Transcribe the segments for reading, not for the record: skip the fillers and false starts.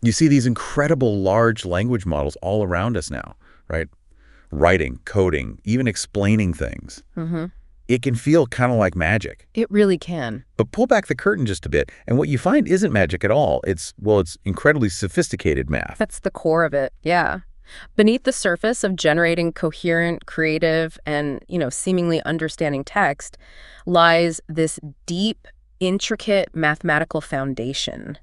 You see these incredible large language models all around us now, right? Writing, coding, even explaining things. It can feel kind of like magic. It really can. But pull back the curtain just a bit, and what you find isn't magic at all. It's incredibly sophisticated math. That's the core of it, yeah. Beneath the surface of generating coherent, creative, and, seemingly understanding text lies this deep, intricate mathematical foundation.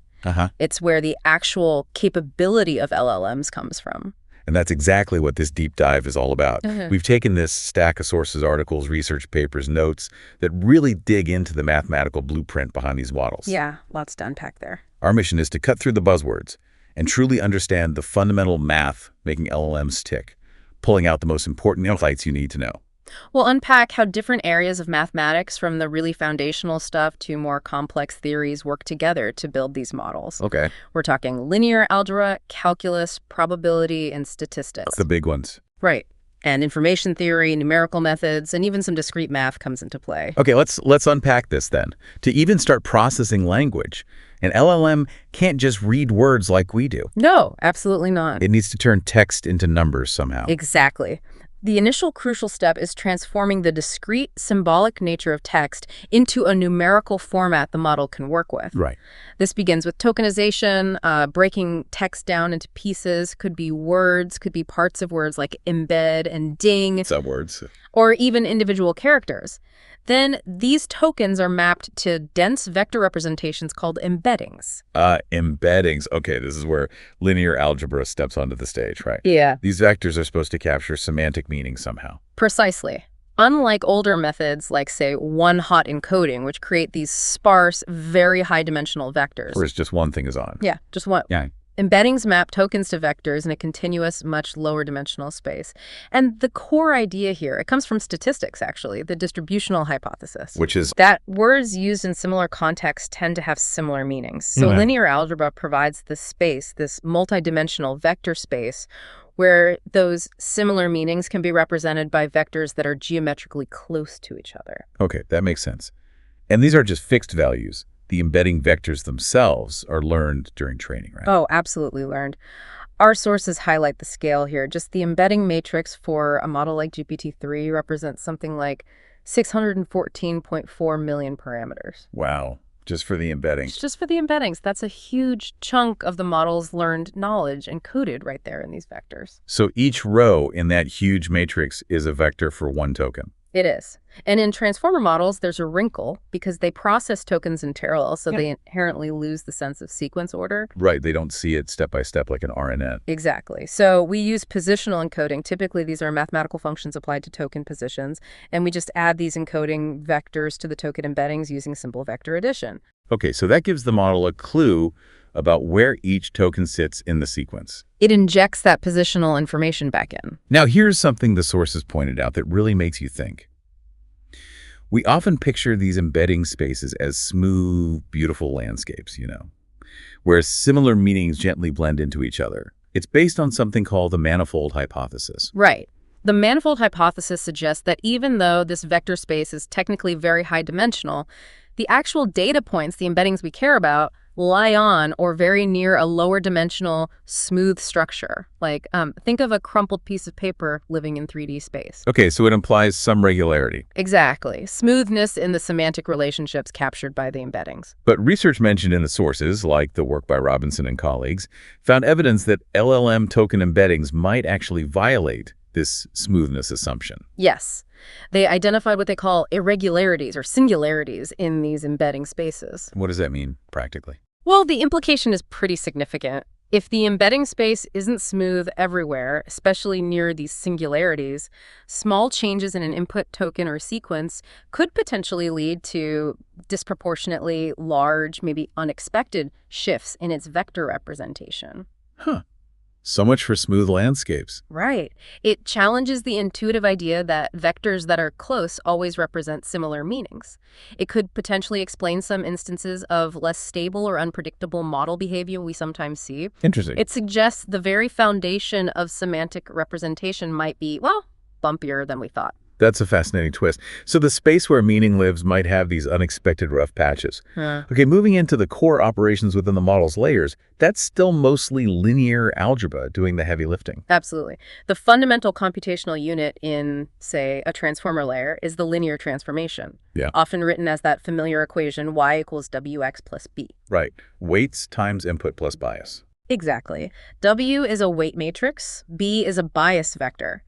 It's where the actual capability of LLMs comes from. And that's exactly what this deep dive is all about. We've taken this stack of sources, articles, research papers, notes that really dig into the mathematical blueprint behind these models. Yeah, lots to unpack there. Our mission is to cut through the buzzwords and truly understand the fundamental math making LLMs tick, pulling out the most important insights you need to know. We'll unpack how different areas of mathematics, from the really foundational stuff to more complex theories, work together to build these models. Okay. We're talking linear algebra, calculus, probability, and statistics. The big ones. Right. And information theory, numerical methods, and even some discrete math comes into play. Okay, let's unpack this then. To even start processing language, an LLM can't just read words like we do. No, absolutely not. It needs to turn text into numbers somehow. Exactly. The initial crucial step is transforming the discrete, symbolic nature of text into a numerical format the model can work with. Right. This begins with tokenization, breaking text down into pieces. Could be words, could be parts of words like embed and ding. Subwords. Or even individual characters. Then these tokens are mapped to dense vector representations called embeddings. Embeddings. Okay, this is where linear algebra steps onto the stage, right? Yeah. These vectors are supposed to capture semantic meaning somehow. Precisely. Unlike older methods like, say, one-hot encoding, which create these sparse, very high-dimensional vectors. Whereas just one thing is on. Yeah, just one. Yeah. Embeddings map tokens to vectors in a continuous, much lower dimensional space. And the core idea here, it comes from statistics, actually, the distributional hypothesis. Which is? That words used in similar contexts tend to have similar meanings. So linear algebra provides this space, this multidimensional vector space, where those similar meanings can be represented by vectors that are geometrically close to each other. Okay, that makes sense. And these are just fixed values. The embedding vectors themselves are learned during training, right? Oh, absolutely learned. Our sources highlight the scale here. Just the embedding matrix for a model like GPT-3 represents something like 614.4 million parameters. Wow. Just for the embeddings. Just for the embeddings. That's a huge chunk of the model's learned knowledge encoded right there in these vectors. So each row in that huge matrix is a vector for one token. It is. And in transformer models, there's a wrinkle because they process tokens in parallel, so they inherently lose the sense of sequence order. Right. They don't see it step by step like an RNN. Exactly. So we use positional encoding. Typically, these are mathematical functions applied to token positions, and we just add these encoding vectors to the token embeddings using simple vector addition. Okay, so that gives the model a clue about where each token sits in the sequence. It injects that positional information back in. Now, here's something the sources pointed out that really makes you think. We often picture these embedding spaces as smooth, beautiful landscapes, where similar meanings gently blend into each other. It's based on something called the manifold hypothesis. Right. The manifold hypothesis suggests that even though this vector space is technically very high-dimensional, the actual data points, the embeddings we care about, lie on or very near a lower dimensional smooth structure. Like, think of a crumpled piece of paper living in 3D space. Okay, so it implies some regularity. Exactly. Smoothness in the semantic relationships captured by the embeddings. But research mentioned in the sources, like the work by Robinson and colleagues, found evidence that LLM token embeddings might actually violate this smoothness assumption. Yes. They identified what they call irregularities or singularities in these embedding spaces. What does that mean practically? Well, the implication is pretty significant. If the embedding space isn't smooth everywhere, especially near these singularities, small changes in an input token or sequence could potentially lead to disproportionately large, maybe unexpected shifts in its vector representation. Huh. So much for smooth landscapes. Right. It challenges the intuitive idea that vectors that are close always represent similar meanings. It could potentially explain some instances of less stable or unpredictable model behavior we sometimes see. Interesting. It suggests the very foundation of semantic representation might be, well, bumpier than we thought. That's a fascinating twist. So the space where meaning lives might have these unexpected rough patches. Huh. Okay, moving into the core operations within the model's layers, that's still mostly linear algebra doing the heavy lifting. Absolutely. The fundamental computational unit in, say, a transformer layer is the linear transformation, Yeah. often written as that familiar equation y equals wx plus b. Right. Weights times input plus bias. Exactly. W is a weight matrix, B is a bias vector.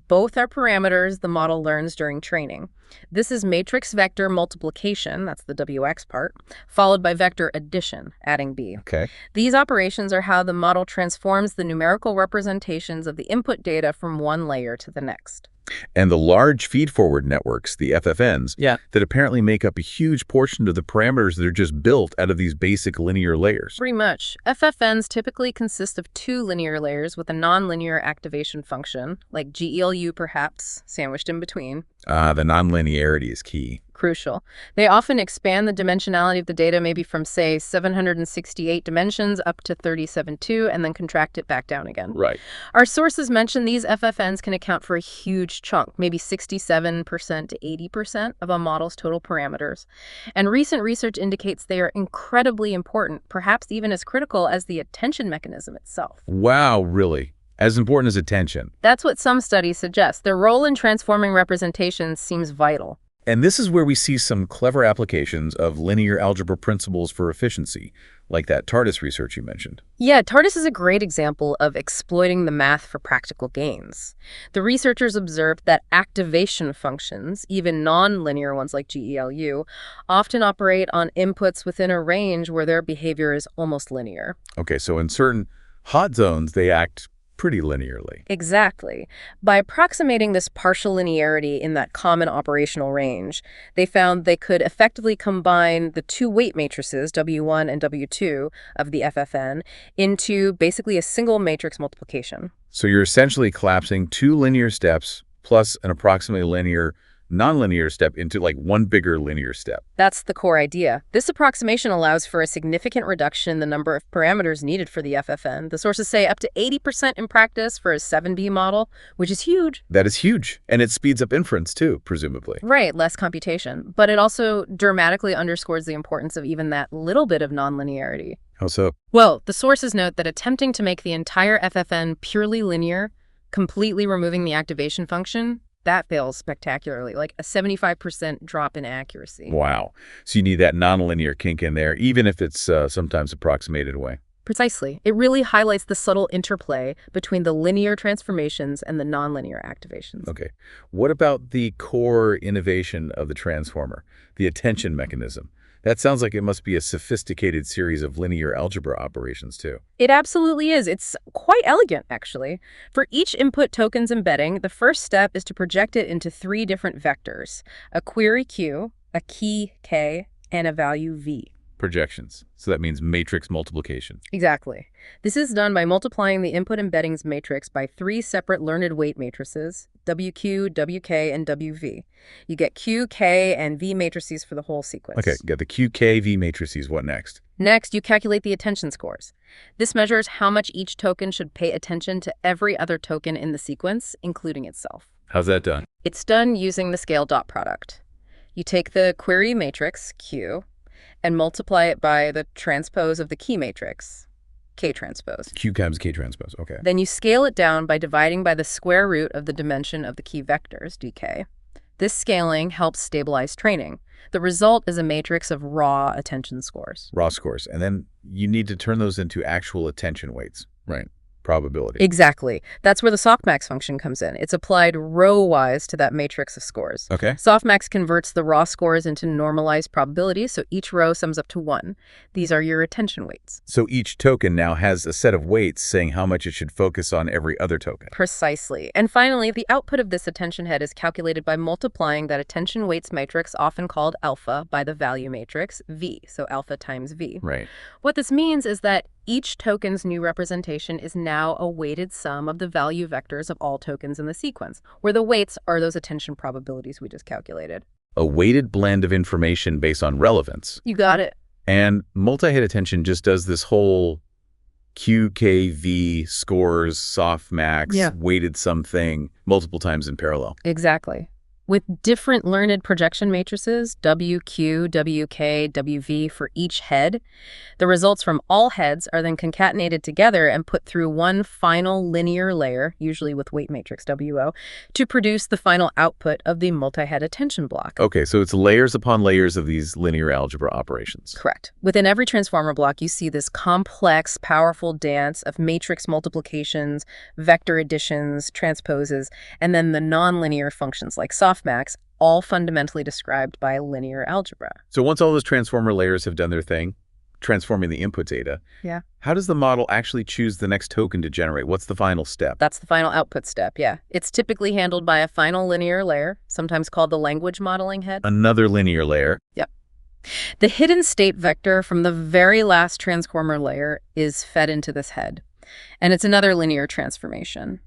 Both are parameters the model learns during training. This is matrix vector multiplication, that's the WX part, followed by vector addition, adding B. Okay. These operations are how the model transforms the numerical representations of the input data from one layer to the next. And the large feed-forward networks, the FFNs, Yeah. that apparently make up a huge portion of the parameters that are just built out of these basic linear layers. Pretty much. FFNs typically consist of two linear layers with a nonlinear activation function, like GELU perhaps, sandwiched in between. The nonlinearity is key. Crucial. They often expand the dimensionality of the data maybe from, say, 768 dimensions up to 37.2 and then contract it back down again. Right. Our sources mention these FFNs can account for a huge chunk, maybe 67% to 80% of a model's total parameters. And recent research indicates they are incredibly important, perhaps even as critical as the attention mechanism itself. Wow, really? As important as attention. That's what some studies suggest. Their role in transforming representations seems vital. And this is where we see some clever applications of linear algebra principles for efficiency, like that TARDIS research you mentioned. Yeah, TARDIS is a great example of exploiting the math for practical gains. The researchers observed that activation functions, even non-linear ones like GELU, often operate on inputs within a range where their behavior is almost linear. Okay, so in certain hot zones, they act pretty linearly. Exactly. By approximating this partial linearity in that common operational range, they found they could effectively combine the two weight matrices, W1 and W2, of the FFN into basically a single matrix multiplication. So you're essentially collapsing two linear steps plus an approximately linear nonlinear step into like one bigger linear step. That's the core idea. This approximation allows for a significant reduction in the number of parameters needed for the FFN. The sources say up to 80% in practice for a 7B model, which is huge. That is huge. And it speeds up inference too, presumably. Right, less computation. But it also dramatically underscores the importance of even that little bit of nonlinearity. How so? Well, the sources note that attempting to make the entire FFN purely linear, completely removing the activation function, that fails spectacularly, like a 75% drop in accuracy. Wow. So you need that nonlinear kink in there, even if it's sometimes approximated away. Precisely. It really highlights the subtle interplay between the linear transformations and the nonlinear activations. Okay. What about the core innovation of the transformer, the attention mechanism? That sounds like it must be a sophisticated series of linear algebra operations, too. It absolutely is. It's quite elegant, actually. For each input token's embedding, the first step is to project it into three different vectors: a query Q, a key K, and a value V. Projections. So that means matrix multiplication. Exactly. This is done by multiplying the input embeddings matrix by three separate learned weight matrices, WQ, WK, and WV. You get Q, K, and V matrices for the whole sequence. Okay, got the QKV matrices. What next? Next, you calculate the attention scores. This measures how much each token should pay attention to every other token in the sequence, including itself. How's that done? It's done using the scale dot product. You take the query matrix, Q, and multiply it by the transpose of the key matrix, K transpose. Q times K transpose. Okay. Then you scale it down by dividing by the square root of the dimension of the key vectors, dk. This scaling helps stabilize training. The result is a matrix of raw attention scores. Raw scores. And then you need to turn those into actual attention weights. Right. Probability. Exactly. That's where the softmax function comes in. It's applied row-wise to that matrix of scores. Okay. Softmax converts the raw scores into normalized probabilities, so each row sums up to 1. These are your attention weights. So each token now has a set of weights saying how much it should focus on every other token. Precisely. And finally, the output of this attention head is calculated by multiplying that attention weights matrix, often called alpha, by the value matrix, V, so alpha times V. Right. What this means is that each token's new representation is now a weighted sum of the value vectors of all tokens in the sequence, where the weights are those attention probabilities we just calculated. A weighted blend of information based on relevance. You got it. And multi-hit attention just does this whole QKV scores, softmax, Yeah. weighted sum thing multiple times in parallel. Exactly. with different learned projection matrices, WQ, WK, WV for each head. The results from all heads are then concatenated together and put through one final linear layer, usually with weight matrix WO, to produce the final output of the multi-head attention block. Okay, so it's layers upon layers of these linear algebra operations. Correct. Within every transformer block, you see this complex, powerful dance of matrix multiplications, vector additions, transposes, and then the nonlinear functions like softmax, all fundamentally described by linear algebra. So once all those transformer layers have done their thing, transforming the input data, Yeah. how does the model actually choose the next token to generate? What's the final step? That's the final output step, yeah. It's typically handled by a final linear layer, sometimes called the language modeling head. Another linear layer. Yep. The hidden state vector from the very last transformer layer is fed into this head, and it's another linear transformation.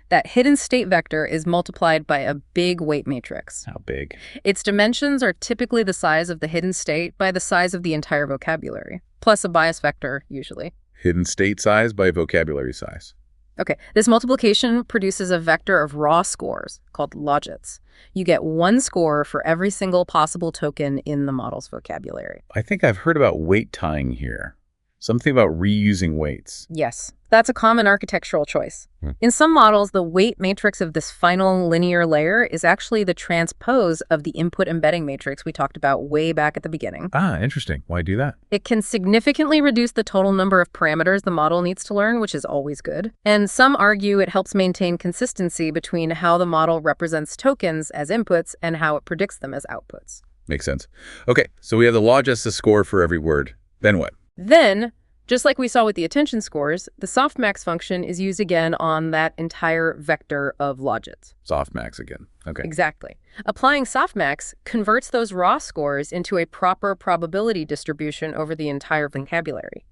That hidden state vector is multiplied by a big weight matrix. How big? Its dimensions are typically the size of the hidden state by the size of the entire vocabulary, plus a bias vector, usually. Hidden state size by vocabulary size. Okay, this multiplication produces a vector of raw scores called logits. You get one score for every single possible token in the model's vocabulary. I think I've heard about weight tying here. Something about reusing weights. Yes, that's a common architectural choice. In some models, the weight matrix of this final linear layer is actually the transpose of the input embedding matrix we talked about way back at the beginning. Ah, interesting. Why do that? It can significantly reduce the total number of parameters the model needs to learn, which is always good. And some argue it helps maintain consistency between how the model represents tokens as inputs and how it predicts them as outputs. Makes sense. Okay, so we have the logits, a score for every word. Then what? Then, just like we saw with the attention scores, the softmax function is used again on that entire vector of logits. Softmax again. Okay. Exactly. Applying softmax converts those raw scores into a proper probability distribution over the entire vocabulary.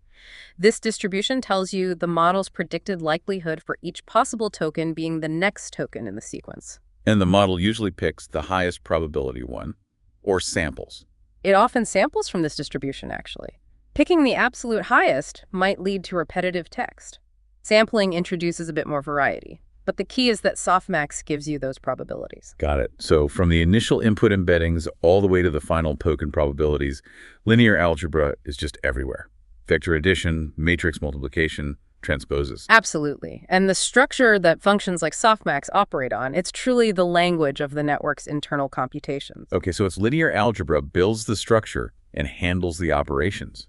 This distribution tells you the model's predicted likelihood for each possible token being the next token in the sequence. And the model usually picks the highest probability one, or samples. It often samples from this distribution, actually. Picking the absolute highest might lead to repetitive text. Sampling introduces a bit more variety, but the key is that softmax gives you those probabilities. Got it. So from the initial input embeddings all the way to the final token probabilities, linear algebra is just everywhere. Vector addition, matrix multiplication, transposes. Absolutely. And the structure that functions like softmax operate on, it's truly the language of the network's internal computations. Okay, so it's linear algebra builds the structure and handles the operations.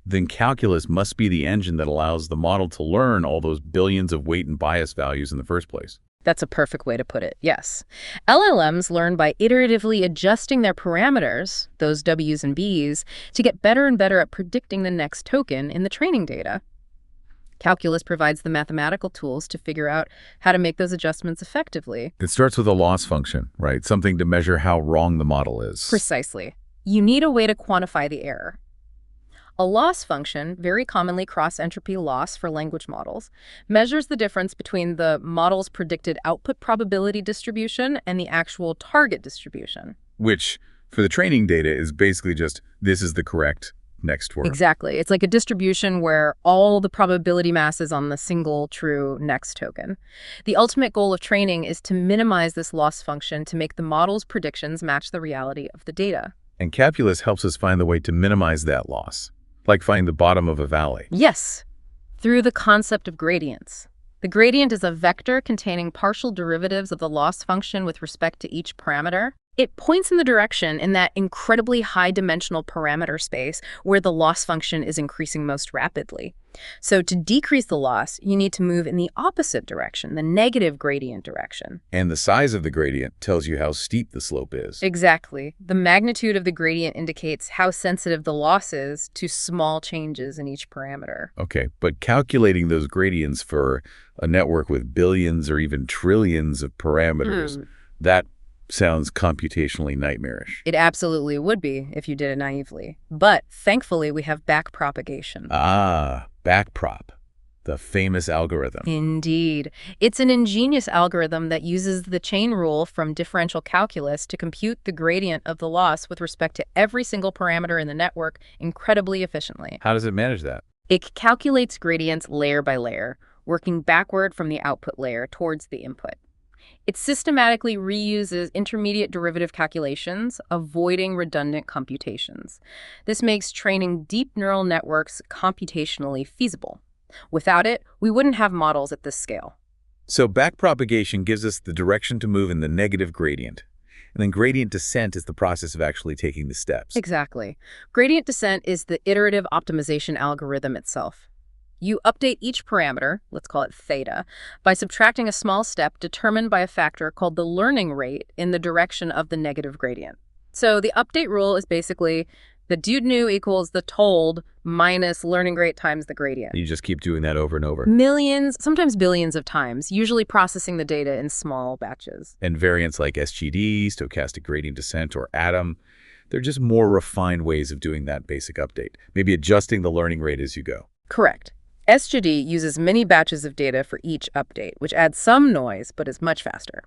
Then calculus must be the engine that allows the model to learn all those billions of weight and bias values in the first place. That's a perfect way to put it, yes. LLMs learn by iteratively adjusting their parameters, those W's and B's, to get better and better at predicting the next token in the training data. Calculus provides the mathematical tools to figure out how to make those adjustments effectively. It starts with a loss function, right? Something to measure how wrong the model is. Precisely. You need a way to quantify the error. A loss function, very commonly cross-entropy loss for language models, measures the difference between the model's predicted output probability distribution and the actual target distribution. Which, for the training data, is basically just, this is the correct next word. Exactly. It's like a distribution where all the probability mass is on the single true next token. The ultimate goal of training is to minimize this loss function to make the model's predictions match the reality of the data. And calculus helps us find the way to minimize that loss. Like finding the bottom of a valley. Yes, through the concept of gradients. The gradient is a vector containing partial derivatives of the loss function with respect to each parameter. It points in the direction in that incredibly high-dimensional parameter space where the loss function is increasing most rapidly. So to decrease the loss, you need to move in the opposite direction, the negative gradient direction. And the size of the gradient tells you how steep the slope is. Exactly. The magnitude of the gradient indicates how sensitive the loss is to small changes in each parameter. Okay, but calculating those gradients for a network with billions or even trillions of parameters, that sounds computationally nightmarish. It absolutely would be if you did it naively. But thankfully, we have backpropagation. Ah, backprop, the famous algorithm. Indeed. It's an ingenious algorithm that uses the chain rule from differential calculus to compute the gradient of the loss with respect to every single parameter in the network incredibly efficiently. How does it manage that? It calculates gradients layer by layer, working backward from the output layer towards the input. It systematically reuses intermediate derivative calculations, avoiding redundant computations. This makes training deep neural networks computationally feasible. Without it, we wouldn't have models at this scale. So backpropagation gives us the direction to move in the negative gradient. And then gradient descent is the process of actually taking the steps. Exactly. Gradient descent is the iterative optimization algorithm itself. You update each parameter, let's call it theta, by subtracting a small step determined by a factor called the learning rate in the direction of the negative gradient. So the update rule is basically the dude new equals the told minus learning rate times the gradient. You just keep doing that over and over. Millions, sometimes billions of times, usually processing the data in small batches. And variants like SGD, stochastic gradient descent, or ATOM, they're just more refined ways of doing that basic update, maybe adjusting the learning rate as you go. Correct. SGD uses many batches of data for each update, which adds some noise, but is much faster.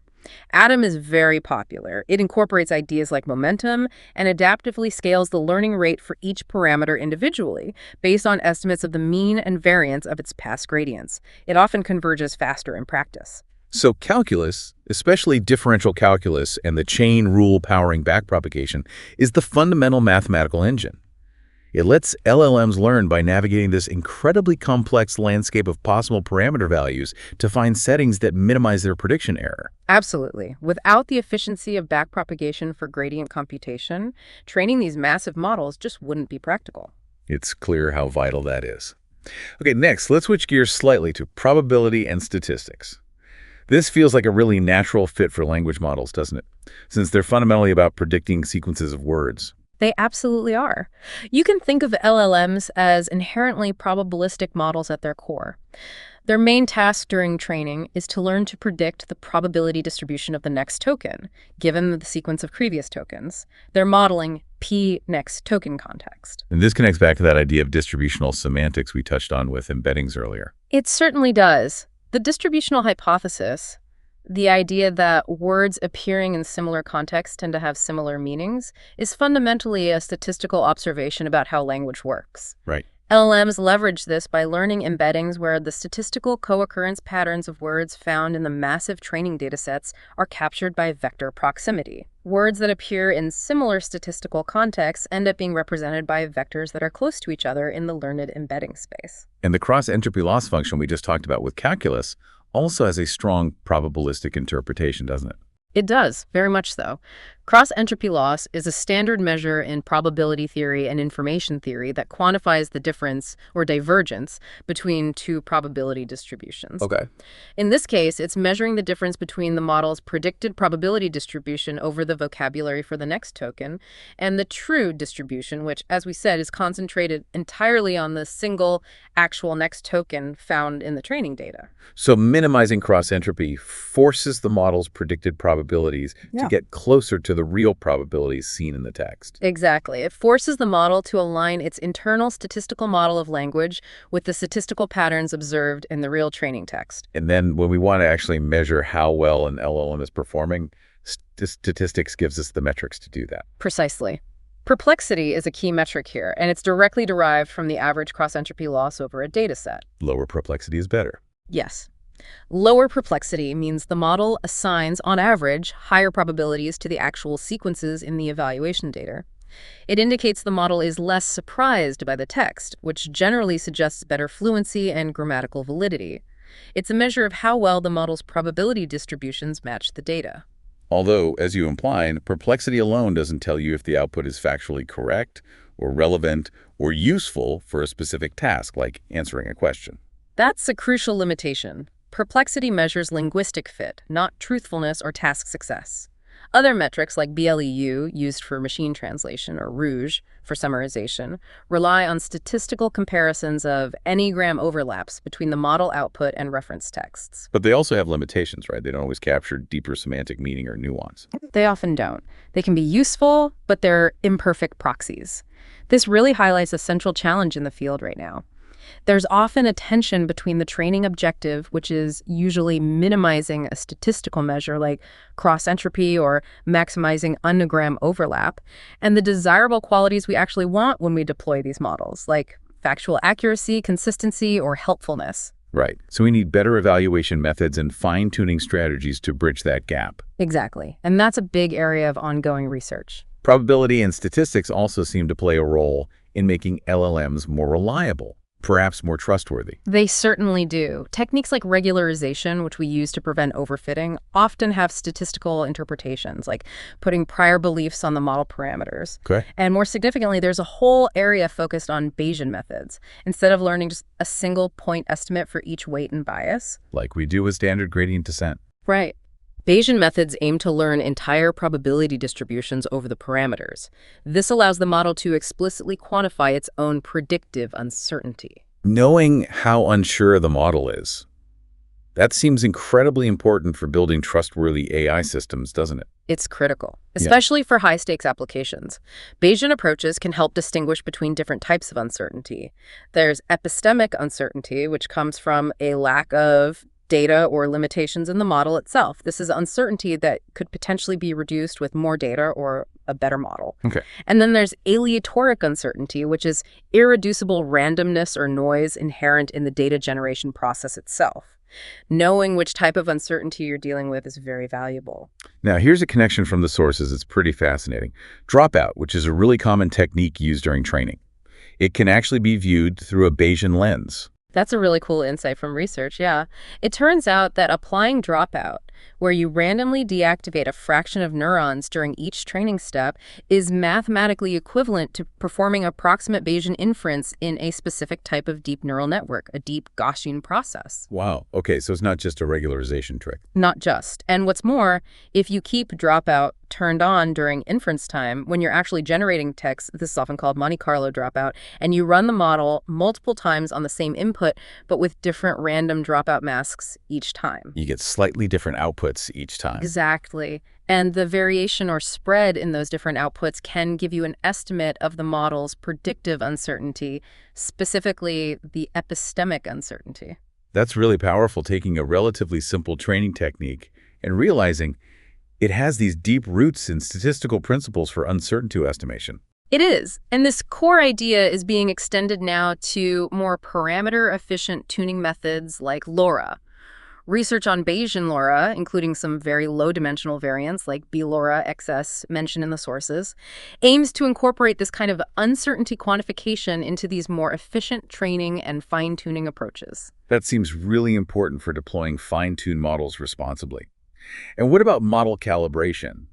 ATOM is very popular. It incorporates ideas like momentum and adaptively scales the learning rate for each parameter individually, based on estimates of the mean and variance of its past gradients. It often converges faster in practice. So calculus, especially differential calculus and the chain rule powering backpropagation, is the fundamental mathematical engine. It lets LLMs learn by navigating this incredibly complex landscape of possible parameter values to find settings that minimize their prediction error. Absolutely. Without the efficiency of backpropagation for gradient computation, training these massive models just wouldn't be practical. It's clear how vital that is. Okay, next, let's switch gears slightly to probability and statistics. This feels like a really natural fit for language models, doesn't it? Since they're fundamentally about predicting sequences of words. They absolutely are. You can think of LLMs as inherently probabilistic models at their core. Their main task during training is to learn to predict the probability distribution of the next token, given the sequence of previous tokens. They're modeling p-next token context. And this connects back to that idea of distributional semantics we touched on with embeddings earlier. It certainly does. The distributional hypothesis, the idea that words appearing in similar contexts tend to have similar meanings, is fundamentally a statistical observation about how language works. Right. LLMs leverage this by learning embeddings where the statistical co-occurrence patterns of words found in the massive training datasets are captured by vector proximity. Words that appear in similar statistical contexts end up being represented by vectors that are close to each other in the learned embedding space. And the cross-entropy loss function we just talked about with calculus also has a strong probabilistic interpretation, doesn't it? It does, very much so. Cross-entropy loss is a standard measure in probability theory and information theory that quantifies the difference or divergence between two probability distributions. Okay. In this case, it's measuring the difference between the model's predicted probability distribution over the vocabulary for the next token and the true distribution, which, as we said, is concentrated entirely on the single actual next token found in the training data. So minimizing cross-entropy forces the model's predicted probabilities to get closer to the real probabilities seen in the text. Exactly. It forces the model to align its internal statistical model of language with the statistical patterns observed in the real training text. And then when we want to actually measure how well an LLM is performing, statistics gives us the metrics to do that. Precisely. Perplexity is a key metric here, and it's directly derived from the average cross-entropy loss over a data set. Lower perplexity is better. Yes. Lower perplexity means the model assigns, on average, higher probabilities to the actual sequences in the evaluation data. It indicates the model is less surprised by the text, which generally suggests better fluency and grammatical validity. It's a measure of how well the model's probability distributions match the data. Although, as you imply, perplexity alone doesn't tell you if the output is factually correct or relevant or useful for a specific task, like answering a question. That's a crucial limitation. Perplexity measures linguistic fit, not truthfulness or task success. Other metrics like BLEU, used for machine translation, or Rouge, for summarization, rely on statistical comparisons of n-gram overlaps between the model output and reference texts. But they also have limitations, right? They don't always capture deeper semantic meaning or nuance. They often don't. They can be useful, but they're imperfect proxies. This really highlights a central challenge in the field right now. There's often a tension between the training objective, which is usually minimizing a statistical measure like cross-entropy or maximizing n-gram overlap, and the desirable qualities we actually want when we deploy these models, like factual accuracy, consistency, or helpfulness. Right. So we need better evaluation methods and fine-tuning strategies to bridge that gap. Exactly. And that's a big area of ongoing research. Probability and statistics also seem to play a role in making LLMs more reliable, perhaps more trustworthy. They certainly do. Techniques like regularization, which we use to prevent overfitting, often have statistical interpretations, like putting prior beliefs on the model parameters. Okay. And more significantly, there's a whole area focused on Bayesian methods, instead of learning just a single point estimate for each weight and bias. Like we do with standard gradient descent. Right. Bayesian methods aim to learn entire probability distributions over the parameters. This allows the model to explicitly quantify its own predictive uncertainty. Knowing how unsure the model is, that seems incredibly important for building trustworthy AI systems, doesn't it? It's critical, especially for high-stakes applications. Bayesian approaches can help distinguish between different types of uncertainty. There's epistemic uncertainty, which comes from a lack of data or limitations in the model itself. This is uncertainty that could potentially be reduced with more data or a better model. Okay. And then there's aleatoric uncertainty, which is irreducible randomness or noise inherent in the data generation process itself. Knowing which type of uncertainty you're dealing with is very valuable. Now, here's a connection from the sources. It's pretty fascinating. Dropout, which is a really common technique used during training. It can actually be viewed through a Bayesian lens. That's a really cool insight from research, yeah. It turns out that applying dropout, where you randomly deactivate a fraction of neurons during each training step, is mathematically equivalent to performing approximate Bayesian inference in a specific type of deep neural network, a deep Gaussian process. Wow. Okay, so it's not just a regularization trick. Not just. And what's more, if you keep dropout turned on during inference time, when you're actually generating text, this is often called Monte Carlo dropout, and you run the model multiple times on the same input, but with different random dropout masks each time. You get slightly different outputs each time. Exactly. And the variation or spread in those different outputs can give you an estimate of the model's predictive uncertainty, specifically the epistemic uncertainty. That's really powerful, taking a relatively simple training technique and realizing it has these deep roots in statistical principles for uncertainty estimation. It is. And this core idea is being extended now to more parameter-efficient tuning methods like LoRa. Research on Bayesian LoRa, including some very low-dimensional variants like B-LoRa XS mentioned in the sources, aims to incorporate this kind of uncertainty quantification into these more efficient training and fine-tuning approaches. That seems really important for deploying fine-tuned models responsibly. And what about model calibration?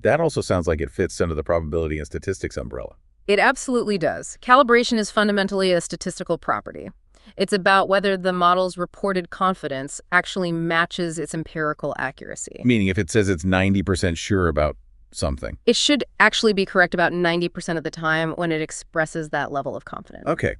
That also sounds like it fits under the probability and statistics umbrella. It absolutely does. Calibration is fundamentally a statistical property. It's about whether the model's reported confidence actually matches its empirical accuracy. Meaning if it says it's 90% sure about something. It should actually be correct about 90% of the time when it expresses that level of confidence. Okay.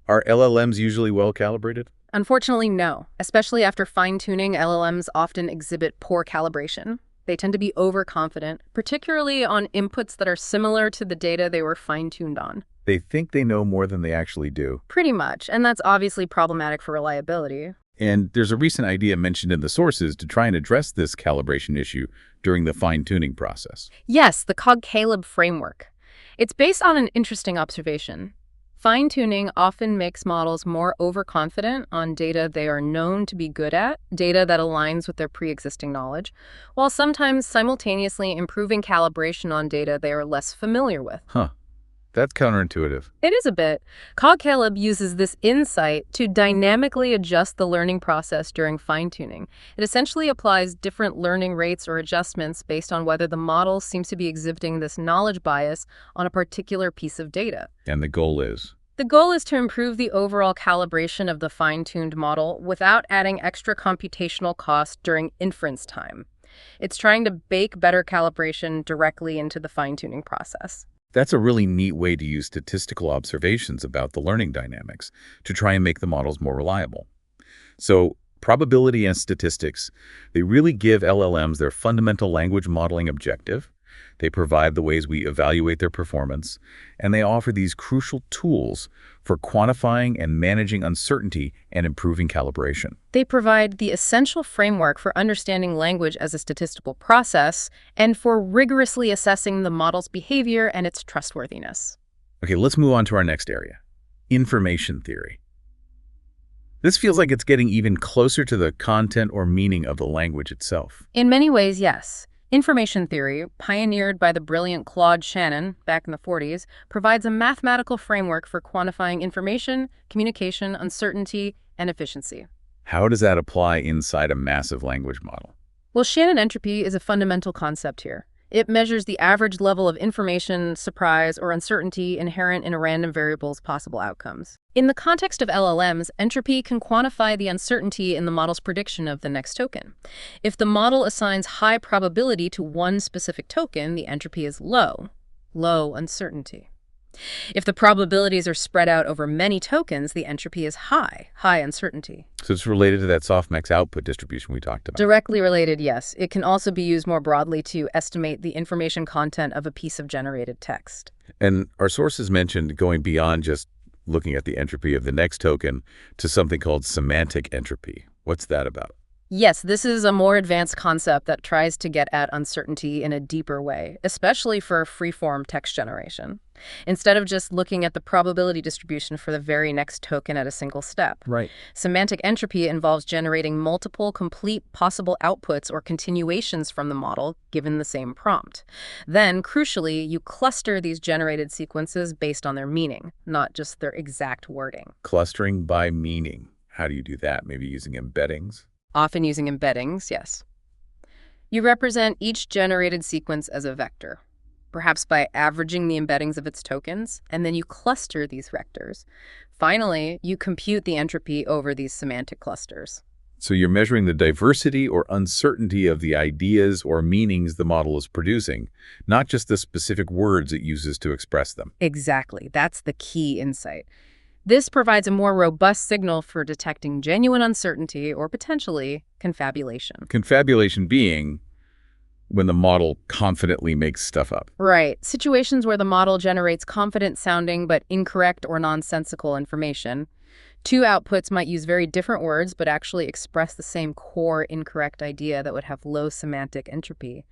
Are LLMs usually well calibrated? Unfortunately, no. Especially after fine-tuning, LLMs often exhibit poor calibration. They tend to be overconfident, particularly on inputs that are similar to the data they were fine-tuned on. They think they know more than they actually do. Pretty much, and that's obviously problematic for reliability. And there's a recent idea mentioned in the sources to try and address this calibration issue during the fine-tuning process. Yes, the Cog-Caleb framework. It's based on an interesting observation. Fine-tuning often makes models more overconfident on data they are known to be good at, data that aligns with their pre-existing knowledge, while sometimes simultaneously improving calibration on data they are less familiar with. Huh. That's counterintuitive. It is a bit. Cog-Caleb uses this insight to dynamically adjust the learning process during fine-tuning. It essentially applies different learning rates or adjustments based on whether the model seems to be exhibiting this knowledge bias on a particular piece of data. And the goal is? The goal is to improve the overall calibration of the fine-tuned model without adding extra computational cost during inference time. It's trying to bake better calibration directly into the fine-tuning process. That's a really neat way to use statistical observations about the learning dynamics to try and make the models more reliable. So probability and statistics, they really give LLMs their fundamental language modeling objective. They provide the ways we evaluate their performance, and they offer these crucial tools for quantifying and managing uncertainty and improving calibration. They provide the essential framework for understanding language as a statistical process and for rigorously assessing the model's behavior and its trustworthiness. Okay, let's move on to our next area, information theory. This feels like it's getting even closer to the content or meaning of the language itself. In many ways, yes. Information theory, pioneered by the brilliant Claude Shannon back in the 40s, provides a mathematical framework for quantifying information, communication, uncertainty, and efficiency. How does that apply inside a massive language model? Well, Shannon entropy is a fundamental concept here. It measures the average level of information, surprise, or uncertainty inherent in a random variable's possible outcomes. In the context of LLMs, entropy can quantify the uncertainty in the model's prediction of the next token. If the model assigns high probability to one specific token, the entropy is low uncertainty. If the probabilities are spread out over many tokens, the entropy is high uncertainty. So it's related to that softmax output distribution we talked about. Directly related, yes. It can also be used more broadly to estimate the information content of a piece of generated text. And our sources mentioned going beyond just looking at the entropy of the next token to something called semantic entropy. What's that about? Yes, this is a more advanced concept that tries to get at uncertainty in a deeper way, especially for free-form text generation. Instead of just looking at the probability distribution for the very next token at a single step. Right. Semantic entropy involves generating multiple complete possible outputs or continuations from the model given the same prompt. Then, crucially, you cluster these generated sequences based on their meaning, not just their exact wording. Clustering by meaning. How do you do that? Maybe using embeddings? Often using embeddings, yes. You represent each generated sequence as a vector, perhaps by averaging the embeddings of its tokens, and then you cluster these vectors. Finally, you compute the entropy over these semantic clusters. So you're measuring the diversity or uncertainty of the ideas or meanings the model is producing, not just the specific words it uses to express them. Exactly. That's the key insight. This provides a more robust signal for detecting genuine uncertainty or potentially confabulation. Confabulation being when the model confidently makes stuff up. Right. Situations where the model generates confident-sounding but incorrect or nonsensical information. Two outputs might use very different words but actually express the same core incorrect idea that would have low semantic entropy.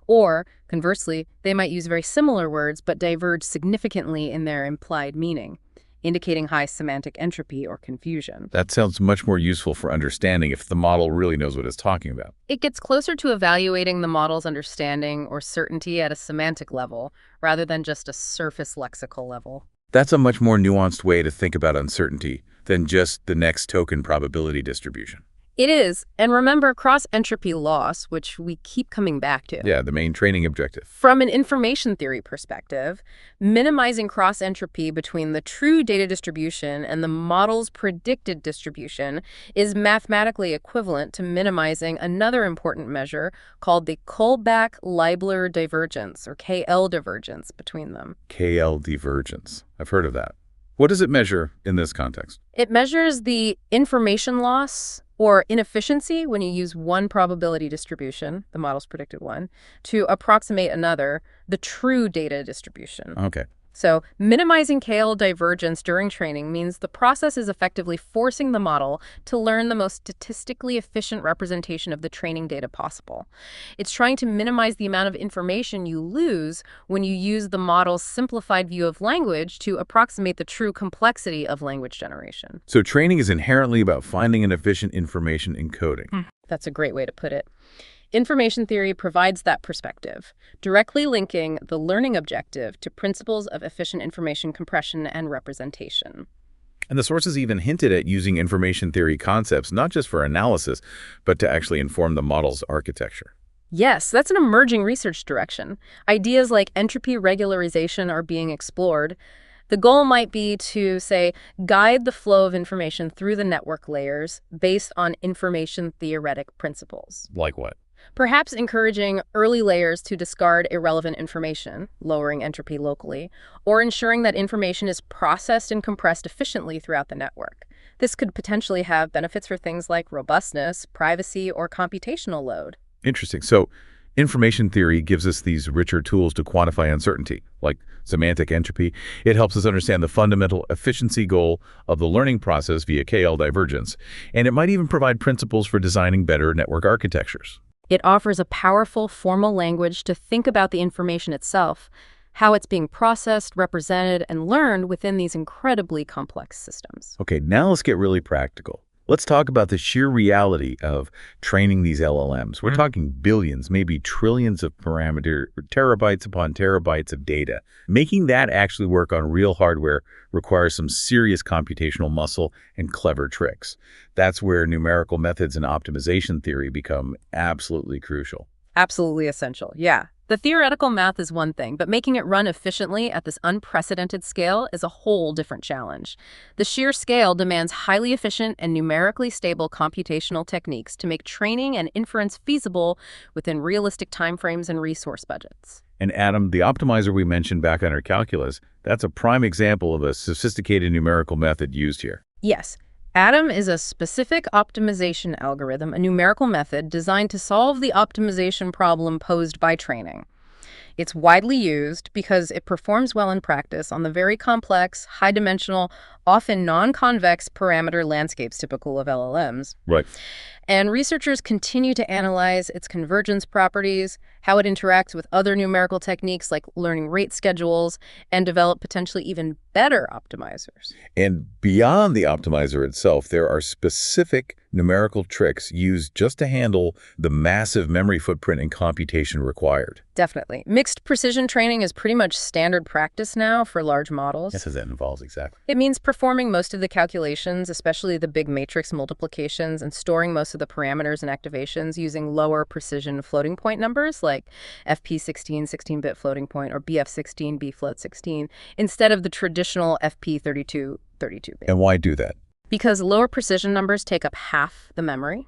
Or, conversely, they might use very similar words but diverge significantly in their implied meaning, indicating high semantic entropy or confusion. That sounds much more useful for understanding if the model really knows what it's talking about. It gets closer to evaluating the model's understanding or certainty at a semantic level, rather than just a surface lexical level. That's a much more nuanced way to think about uncertainty than just the next token probability distribution. It is. And remember cross-entropy loss, which we keep coming back to. Yeah, the main training objective. From an information theory perspective, minimizing cross-entropy between the true data distribution and the model's predicted distribution is mathematically equivalent to minimizing another important measure called the Kullback-Leibler divergence, or KL divergence, between them. KL divergence. I've heard of that. What does it measure in this context? It measures the information loss or inefficiency when you use one probability distribution, the model's predicted one, to approximate another, the true data distribution. Okay. So minimizing KL divergence during training means the process is effectively forcing the model to learn the most statistically efficient representation of the training data possible. It's trying to minimize the amount of information you lose when you use the model's simplified view of language to approximate the true complexity of language generation. So training is inherently about finding an efficient information encoding. That's a great way to put it. Information theory provides that perspective, directly linking the learning objective to principles of efficient information compression and representation. And the sources even hinted at using information theory concepts not just for analysis, but to actually inform the model's architecture. Yes, that's an emerging research direction. Ideas like entropy regularization are being explored. The goal might be to, say, guide the flow of information through the network layers based on information theoretic principles. Like what? Perhaps encouraging early layers to discard irrelevant information, lowering entropy locally, or ensuring that information is processed and compressed efficiently throughout the network. This could potentially have benefits for things like robustness, privacy, or computational load. Interesting. So information theory gives us these richer tools to quantify uncertainty, like semantic entropy. It helps us understand the fundamental efficiency goal of the learning process via KL divergence, and it might even provide principles for designing better network architectures. It offers a powerful formal language to think about the information itself, how it's being processed, represented, and learned within these incredibly complex systems. Okay, now let's get really practical. Let's talk about the sheer reality of training these LLMs. We're talking billions, maybe trillions of parameter, terabytes upon terabytes of data. Making that actually work on real hardware requires some serious computational muscle and clever tricks. That's where numerical methods and optimization theory become absolutely crucial. Absolutely essential, yeah. The theoretical math is one thing, but making it run efficiently at this unprecedented scale is a whole different challenge. The sheer scale demands highly efficient and numerically stable computational techniques to make training and inference feasible within realistic timeframes and resource budgets. And Adam, the optimizer we mentioned back on our calculus, that's a prime example of a sophisticated numerical method used here. Yes. ADAM is a specific optimization algorithm, a numerical method designed to solve the optimization problem posed by training. It's widely used because it performs well in practice on the very complex, high-dimensional, often non-convex parameter landscapes typical of LLMs. Right. And researchers continue to analyze its convergence properties, how it interacts with other numerical techniques like learning rate schedules, and develop potentially even better optimizers. And beyond the optimizer itself, there are specific numerical tricks used just to handle the massive memory footprint and computation required. Definitely. Mixed precision training is pretty much standard practice now for large models. Yes, that involves exactly. It means performing most of the calculations, especially the big matrix multiplications, and storing most of the parameters and activations using lower precision floating point numbers like FP16 16-bit floating point or BF16 bfloat 16 instead of the traditional FP32 32-bit. And why do that? Because lower precision numbers take up half the memory.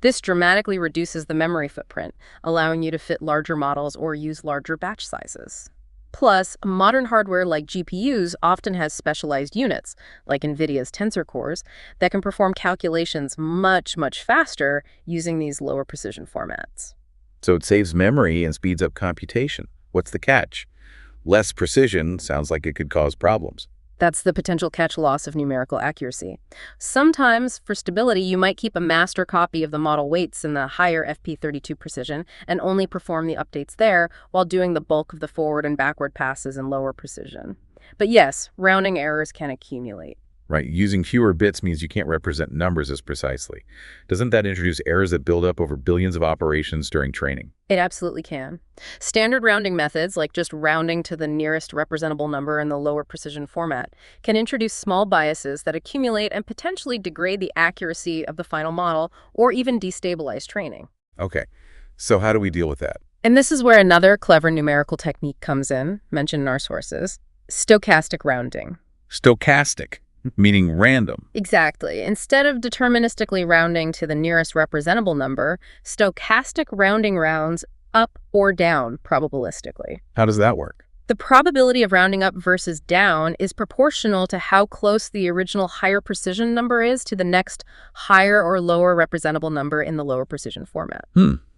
This dramatically reduces the memory footprint, allowing you to fit larger models or use larger batch sizes. Plus, modern hardware like GPUs often has specialized units, like NVIDIA's tensor cores, that can perform calculations much, much faster using these lower precision formats. So it saves memory and speeds up computation. What's the catch? Less precision sounds like it could cause problems. That's the potential catch loss of numerical accuracy. Sometimes, for stability, you might keep a master copy of the model weights in the higher FP32 precision and only perform the updates there while doing the bulk of the forward and backward passes in lower precision. But yes, rounding errors can accumulate. Right, using fewer bits means you can't represent numbers as precisely. Doesn't that introduce errors that build up over billions of operations during training? It absolutely can. Standard rounding methods, like just rounding to the nearest representable number in the lower precision format, can introduce small biases that accumulate and potentially degrade the accuracy of the final model or even destabilize training. Okay, so how do we deal with that? And this is where another clever numerical technique comes in, mentioned in our sources: stochastic rounding. Stochastic, meaning random. Exactly. Instead of deterministically rounding to the nearest representable number, stochastic rounding rounds up or down probabilistically. How does that work? The probability of rounding up versus down is proportional to how close the original higher precision number is to the next higher or lower representable number in the lower precision format.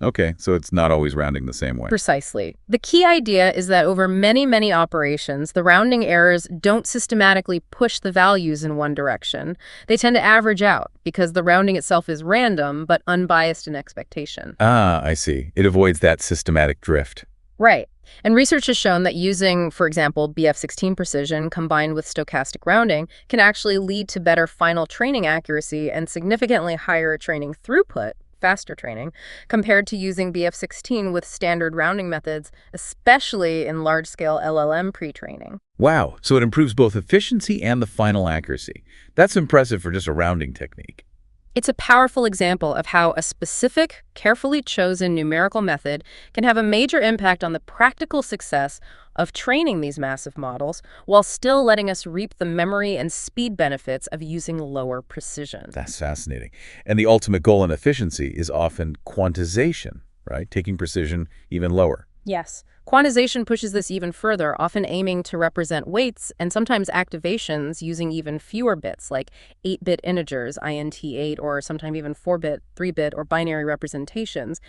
Okay, so it's not always rounding the same way. Precisely. The key idea is that over many, many operations, the rounding errors don't systematically push the values in one direction. They tend to average out because the rounding itself is random but unbiased in expectation. Ah, I see. It avoids that systematic drift. Right. And research has shown that using, for example, BF16 precision combined with stochastic rounding can actually lead to better final training accuracy and significantly higher training throughput, faster training, compared to using BF16 with standard rounding methods, especially in large-scale LLM pre-training. Wow, so it improves both efficiency and the final accuracy. That's impressive for just a rounding technique. It's a powerful example of how a specific, carefully chosen numerical method can have a major impact on the practical success of training these massive models while still letting us reap the memory and speed benefits of using lower precision. That's fascinating. And the ultimate goal in efficiency is often quantization, right? Taking precision even lower. Yes. Quantization pushes this even further, often aiming to represent weights and sometimes activations using even fewer bits, like 8-bit integers, int8, or sometimes even 4-bit, 3-bit, or binary representations.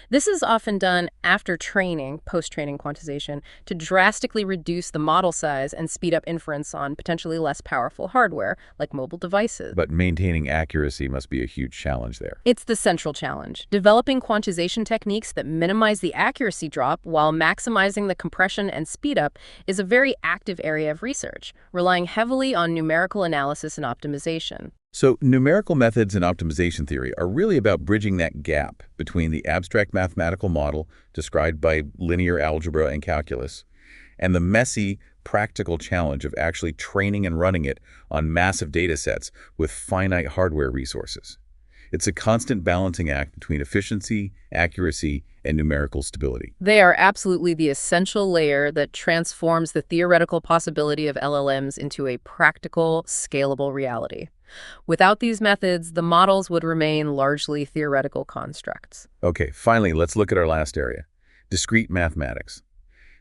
This is often done after training, post-training quantization, to drastically reduce the model size and speed up inference on potentially less powerful hardware, like mobile devices. But maintaining accuracy must be a huge challenge there. It's the central challenge. Developing quantization techniques that minimize the accuracy drop while maximizing the compression and speedup is a very active area of research, relying heavily on numerical analysis and optimization. So numerical methods in optimization theory are really about bridging that gap between the abstract mathematical model described by linear algebra and calculus and the messy, practical challenge of actually training and running it on massive data sets with finite hardware resources. It's a constant balancing act between efficiency, accuracy, and numerical stability. They are absolutely the essential layer that transforms the theoretical possibility of LLMs into a practical, scalable reality. Without these methods, the models would remain largely theoretical constructs. Okay, finally, let's look at our last area, discrete mathematics.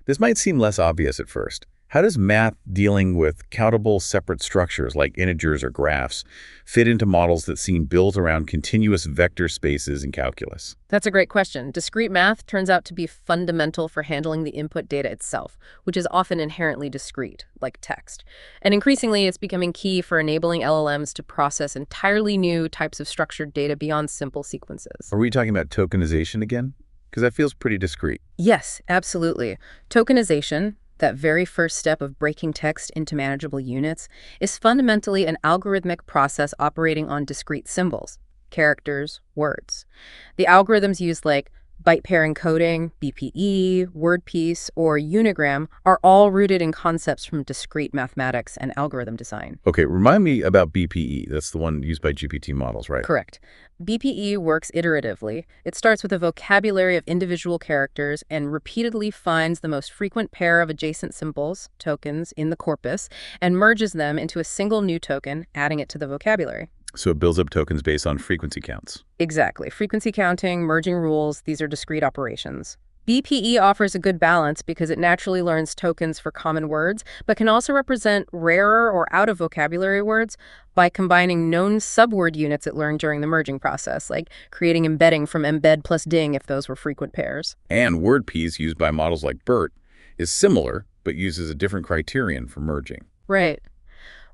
This might seem less obvious at first. How does math dealing with countable separate structures like integers or graphs fit into models that seem built around continuous vector spaces in calculus? That's a great question. Discrete math turns out to be fundamental for handling the input data itself, which is often inherently discrete, like text. And increasingly, it's becoming key for enabling LLMs to process entirely new types of structured data beyond simple sequences. Are we talking about tokenization again? Because that feels pretty discrete. Yes, absolutely. Tokenization, that very first step of breaking text into manageable units, is fundamentally an algorithmic process operating on discrete symbols, characters, words. The algorithms used like byte pair encoding, BPE, word piece, or unigram are all rooted in concepts from discrete mathematics and algorithm design. Okay, remind me about BPE. That's the one used by GPT models, right? Correct. BPE works iteratively. It starts with a vocabulary of individual characters and repeatedly finds the most frequent pair of adjacent symbols, tokens, in the corpus, and merges them into a single new token, adding it to the vocabulary. So it builds up tokens based on frequency counts. Exactly. Frequency counting, merging rules, these are discrete operations. BPE offers a good balance because it naturally learns tokens for common words, but can also represent rarer or out-of-vocabulary words by combining known subword units it learned during the merging process, like creating embedding from embed plus ding if those were frequent pairs. And word piece used by models like BERT is similar, but uses a different criterion for merging. Right.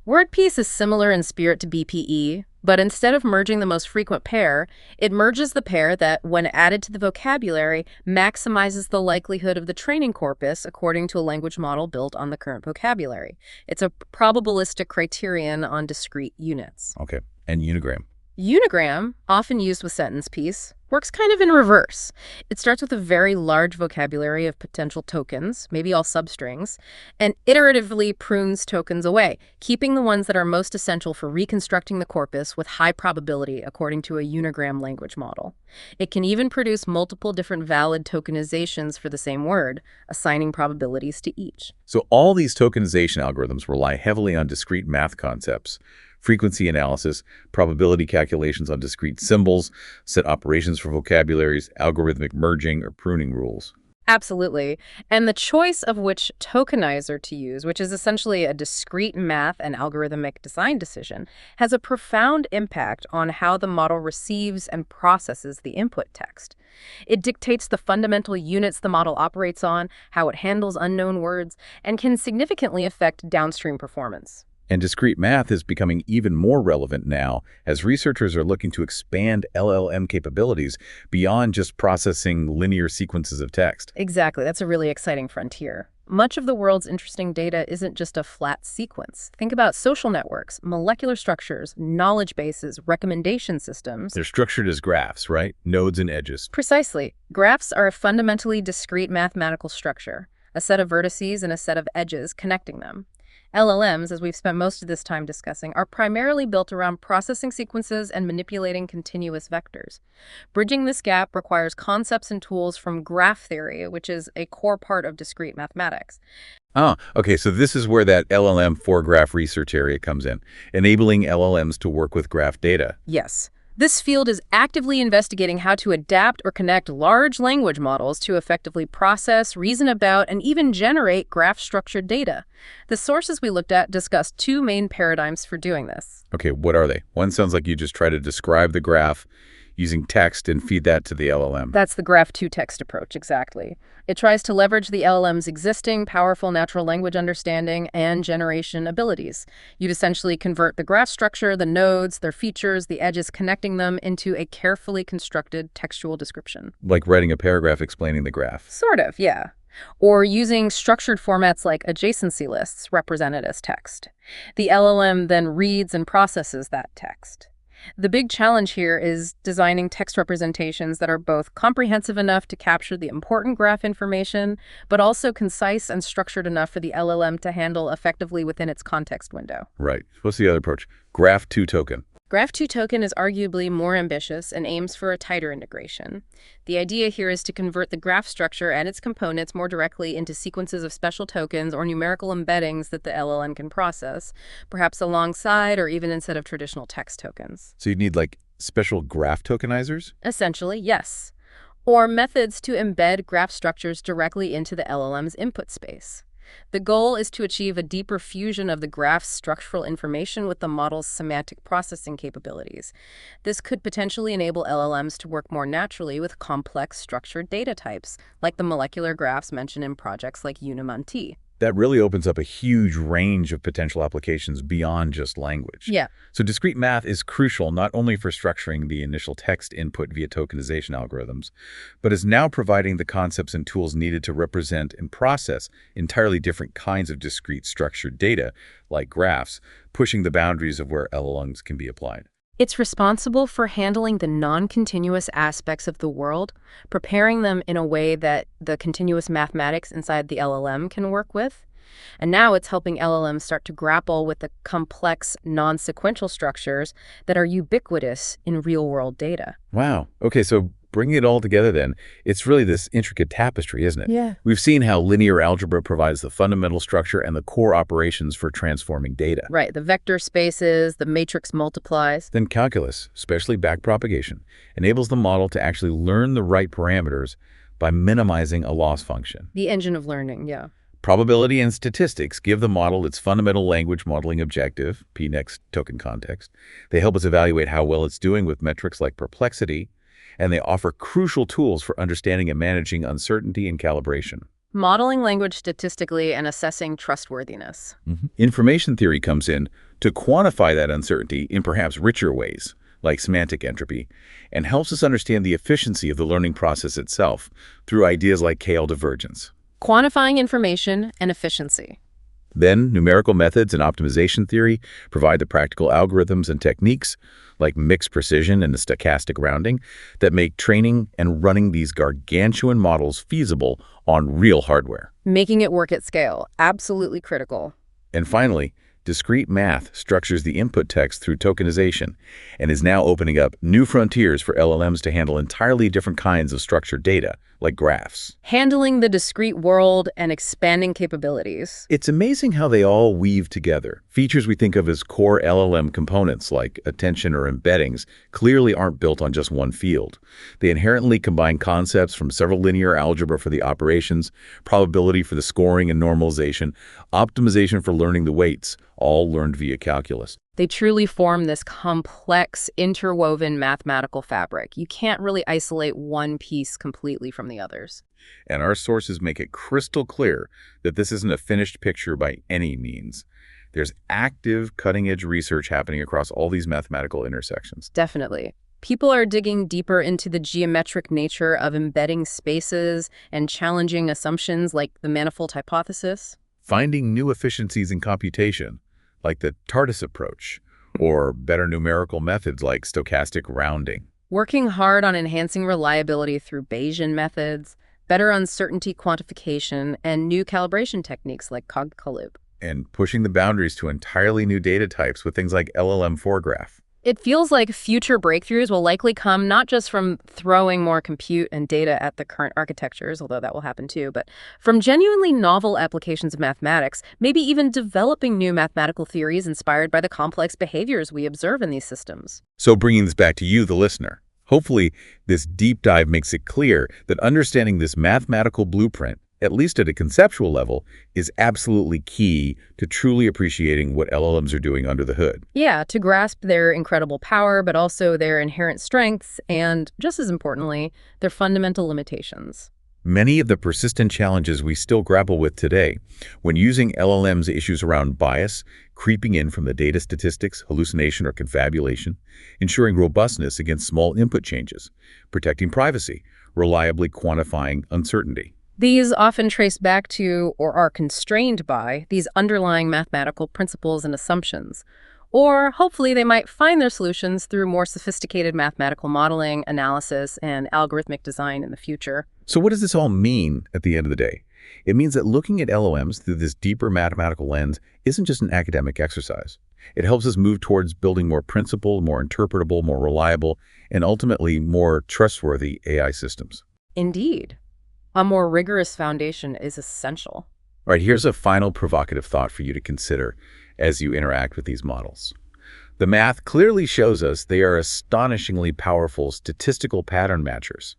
Word piece is similar in spirit to BPE, but instead of merging the most frequent pair, it merges the pair that, when added to the vocabulary, maximizes the likelihood of the training corpus according to a language model built on the current vocabulary. It's a probabilistic criterion on discrete units. Okay, and unigram. Unigram, often used with sentence piece, works kind of in reverse. It starts with a very large vocabulary of potential tokens, maybe all substrings, and iteratively prunes tokens away, keeping the ones that are most essential for reconstructing the corpus with high probability according to a unigram language model. It can even produce multiple different valid tokenizations for the same word, assigning probabilities to each. So all these tokenization algorithms rely heavily on discrete math concepts, frequency analysis, probability calculations on discrete symbols, set operations for vocabularies, algorithmic merging, or pruning rules. Absolutely. And the choice of which tokenizer to use, which is essentially a discrete math and algorithmic design decision, has a profound impact on how the model receives and processes the input text. It dictates the fundamental units the model operates on, how it handles unknown words, and can significantly affect downstream performance. And discrete math is becoming even more relevant now as researchers are looking to expand LLM capabilities beyond just processing linear sequences of text. Exactly. That's a really exciting frontier. Much of the world's interesting data isn't just a flat sequence. Think about social networks, molecular structures, knowledge bases, recommendation systems. They're structured as graphs, right? Nodes and edges. Precisely. Graphs are a fundamentally discrete mathematical structure, a set of vertices and a set of edges connecting them. LLMs, as we've spent most of this time discussing, are primarily built around processing sequences and manipulating continuous vectors. Bridging this gap requires concepts and tools from graph theory, which is a core part of discrete mathematics. Oh, okay, so this is where that LLM foregraph research area comes in, enabling LLMs to work with graph data. Yes. This field is actively investigating how to adapt or connect large language models to effectively process, reason about, and even generate graph-structured data. The sources we looked at discussed two main paradigms for doing this. Okay, what are they? One sounds like you just try to describe the graph using text and feed that to the LLM. That's the graph-to-text approach, exactly. It tries to leverage the LLM's existing powerful natural language understanding and generation abilities. You'd essentially convert the graph structure, the nodes, their features, the edges connecting them into a carefully constructed textual description. Like writing a paragraph explaining the graph. Sort of, yeah. or using structured formats like adjacency lists represented as text. The LLM then reads and processes that text. The big challenge here is designing text representations that are both comprehensive enough to capture the important graph information, but also concise and structured enough for the LLM to handle effectively within its context window. Right. What's the other approach? Graph 2 token. Graph 2 token is arguably more ambitious and aims for a tighter integration. The idea here is to convert the graph structure and its components more directly into sequences of special tokens or numerical embeddings that the LLM can process, perhaps alongside or even instead of traditional text tokens. So you'd need like special graph tokenizers? Essentially, yes. Or methods to embed graph structures directly into the LLM's input space. The goal is to achieve a deeper fusion of the graph's structural information with the model's semantic processing capabilities. This could potentially enable LLMs to work more naturally with complex structured data types, like the molecular graphs mentioned in projects like UNIMANT. That really opens up a huge range of potential applications beyond just language. Yeah. So discrete math is crucial not only for structuring the initial text input via tokenization algorithms, but is now providing the concepts and tools needed to represent and process entirely different kinds of discrete structured data, like graphs, pushing the boundaries of where LLMs can be applied. It's responsible for handling the non-continuous aspects of the world, preparing them in a way that the continuous mathematics inside the LLM can work with. And now it's helping LLMs start to grapple with the complex non-sequential structures that are ubiquitous in real-world data. Wow. Okay, so bringing it all together then, it's really this intricate tapestry, isn't it? Yeah. We've seen how linear algebra provides the fundamental structure and the core operations for transforming data. Right, the vector spaces, the matrix multiplies. Then calculus, especially backpropagation, enables the model to actually learn the right parameters by minimizing a loss function. The engine of learning, yeah. Probability and statistics give the model its fundamental language modeling objective, p-next token context. They help us evaluate how well it's doing with metrics like perplexity, and they offer crucial tools for understanding and managing uncertainty and calibration. Modeling language statistically and assessing trustworthiness. Information theory comes in to quantify that uncertainty in perhaps richer ways, like semantic entropy, and helps us understand the efficiency of the learning process itself through ideas like KL divergence. Quantifying information and efficiency. Then, numerical methods and optimization theory provide the practical algorithms and techniques, like mixed precision and stochastic rounding, that make training and running these gargantuan models feasible on real hardware. Making it work at scale, absolutely critical. And finally, discrete math structures the input text through tokenization and is now opening up new frontiers for LLMs to handle entirely different kinds of structured data, like graphs. Handling the discrete world and expanding capabilities. It's amazing how they all weave together. Features we think of as core LLM components, like attention or embeddings, clearly aren't built on just one field. They inherently combine concepts from several linear algebra for the operations, probability for the scoring and normalization, optimization for learning the weights, all learned via calculus. They truly form this complex, interwoven mathematical fabric. You can't really isolate one piece completely from the others. And our sources make it crystal clear that this isn't a finished picture by any means. There's active, cutting-edge research happening across all these mathematical intersections. Definitely. People are digging deeper into the geometric nature of embedding spaces and challenging assumptions like the manifold hypothesis. Finding new efficiencies in computation, like the TARDIS approach, or better numerical methods like stochastic rounding. Working hard on enhancing reliability through Bayesian methods, better uncertainty quantification, and new calibration techniques like cog-colloop. And pushing the boundaries to entirely new data types with things like LLM foregraph. It feels like future breakthroughs will likely come not just from throwing more compute and data at the current architectures, although that will happen too, but from genuinely novel applications of mathematics, maybe even developing new mathematical theories inspired by the complex behaviors we observe in these systems. So bringing this back to you, the listener, hopefully this deep dive makes it clear that understanding this mathematical blueprint, at least at a conceptual level, is absolutely key to truly appreciating what LLMs are doing under the hood. Yeah, to grasp their incredible power, but also their inherent strengths and, just as importantly, their fundamental limitations. Many of the persistent challenges we still grapple with today when using LLMs, issues around bias, creeping in from the data statistics, hallucination, or confabulation, ensuring robustness against small input changes, protecting privacy, reliably quantifying uncertainty. These often trace back to or are constrained by these underlying mathematical principles and assumptions. Or hopefully they might find their solutions through more sophisticated mathematical modeling, analysis, and algorithmic design in the future. So what does this all mean at the end of the day? It means that looking at LLMs through this deeper mathematical lens isn't just an academic exercise. It helps us move towards building more principled, more interpretable, more reliable, and ultimately more trustworthy AI systems. Indeed. A more rigorous foundation is essential. All right, here's a final provocative thought for you to consider as you interact with these models. The math clearly shows us they are astonishingly powerful statistical pattern matchers,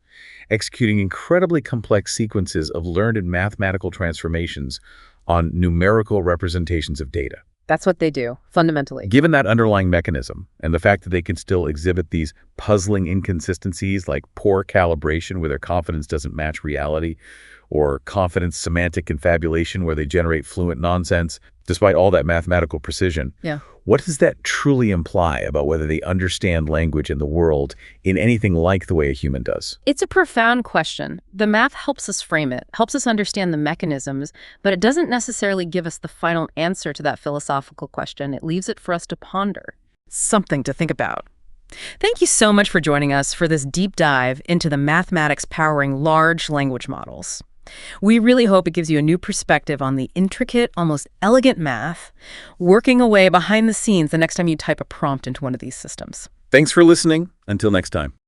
executing incredibly complex sequences of learned and mathematical transformations on numerical representations of data. That's what they do, fundamentally. Given that underlying mechanism and the fact that they can still exhibit these puzzling inconsistencies like poor calibration where their confidence doesn't match reality, or confidence semantic confabulation where they generate fluent nonsense, despite all that mathematical precision, Yeah. what does that truly imply about whether they understand language and the world in anything like the way a human does? It's a profound question. The math helps us frame it, helps us understand the mechanisms, but it doesn't necessarily give us the final answer to that philosophical question. It leaves it for us to ponder. Something to think about. Thank you so much for joining us for this deep dive into the mathematics powering large language models. We really hope it gives you a new perspective on the intricate, almost elegant math working away behind the scenes the next time you type a prompt into one of these systems. Thanks for listening. Until next time.